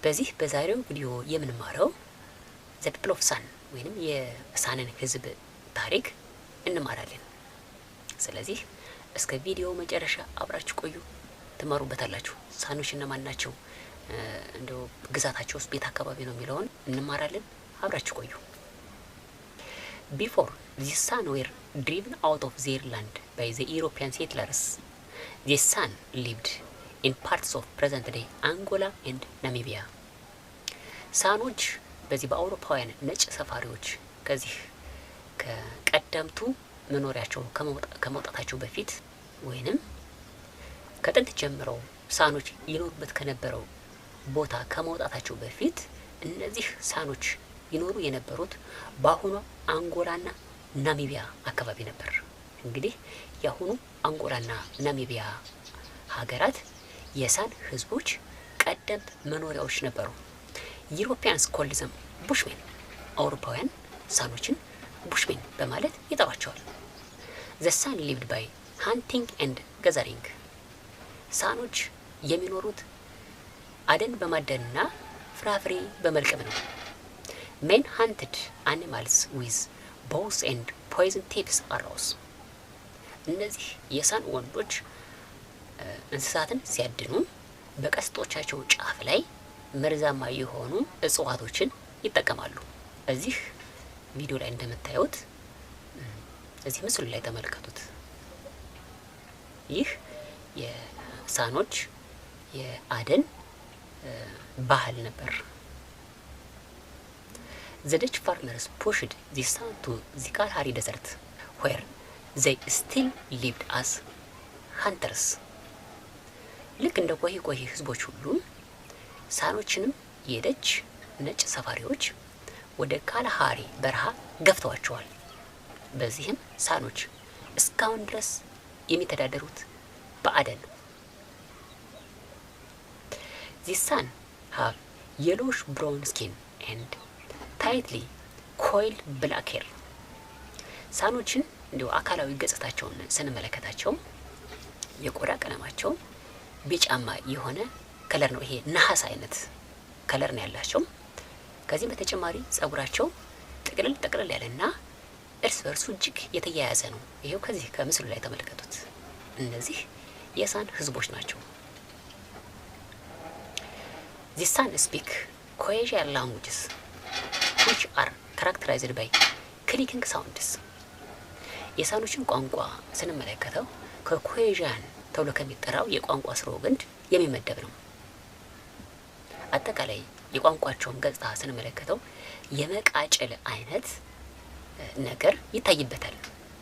በዚህ በዛሬው ቪዲዮ የምንማረው ዘ ፒፕል ኦፍ ሳን ወይንም የሳንን ህዝብ ታሪክ እንማራለን። ስለዚህ እስከ ቪዲዮ መጨረሻ አብራችሁ ቆዩ፣ ትማሩበታላችሁ። ሳኖች እነማን ናቸው፣ እንደው ግዛታቸውስ ቤት አካባቢ ነው የሚለውን እንማራለን። አብራችሁ ቆዩ። Before the San were driven out of their land by the European settlers, the San lived in parts of present-day Angola and Namibia. ሳኖች በዚህ በአውሮፓውያን ነጭ ሰፋሪዎች ከዚህ ከቀደምቱ መኖሪያቸው ከመውጣታቸው በፊት ወይንም ከጥንት ጀምረው ሳኖች ይኖሩበት ከነበረው ቦታ ከመውጣታቸው በፊት እነዚህ ሳኖች ይኖሩ የነበሩት በአሁኑ አንጎላና ናሚቢያ አካባቢ ነበር። እንግዲህ የአሁኑ አንጎላና ናሚቢያ ሀገራት የሳን ህዝቦች ቀደምት መኖሪያዎች ነበሩ። ዩሮፒያንስ ኮልድ ዘም ቡሽሜን፣ አውሮፓውያን ሳኖችን ቡሽሜን በማለት ይጠሯቸዋል። ዘ ሳን ሊቭድ ባይ ሃንቲንግ ኤንድ ጋዘሪንግ፣ ሳኖች የሚኖሩት አደን በማደንና ፍራፍሬ በመልቀም ነው። ሜን ሃንትድ አኒማልስ ዊዝ ቦውስ ኤንድ ፖይዝን ቲፕስ አሮስ፣ እነዚህ የሳን ወንዶች እንስሳትን ሲያድኑ በቀስቶቻቸው ጫፍ ላይ መርዛማ የሆኑ እጽዋቶችን ይጠቀማሉ። እዚህ ቪዲዮ ላይ እንደምታዩት እዚህ ምስሉ ላይ ተመልከቱት። ይህ የሳኖች የአደን ባህል ነበር። The Dutch farmers pushed the San to the Kalahari Desert, where they still lived as hunters. ልክ እንደ ቆሂ ህዝቦች ሁሉ ሳኖችንም የደች ነጭ ሰፋሪዎች ወደ ካላሃሪ በረሃ ገፍተዋቸዋል። በዚህም ሳኖች እስካሁን ድረስ የሚተዳደሩት በአደን ነው። The San have yellowish brown skin and tightly coiled black hair. ሳኖችን እንዲሁ አካላዊ ገጽታቸውን ስንመለከታቸው የቆዳ ቀለማቸው ቢጫማ የሆነ ከለር ነው። ይሄ ነሐስ አይነት ከለር ነው ያላቸው። ከዚህ በተጨማሪ ጸጉራቸው ጥቅልል ያለና እርስ በርሱ እጅግ የተያያዘ ነው። ይሄው ከዚህ ከምስሉ ላይ ተመልከቱት። እነዚህ የሳን ህዝቦች ናቸው። The San speak Khoisan languages which are characterized by clicking sounds. የሳኖችን ቋንቋ ስንመለከተው ከኮይዣን ተብሎ ከሚጠራው የቋንቋ ስርወ ግንድ የሚመደብ ነው። አጠቃላይ የቋንቋቸውን ገጽታ ስንመለከተው የመቃጨል አይነት ነገር ይታይበታል።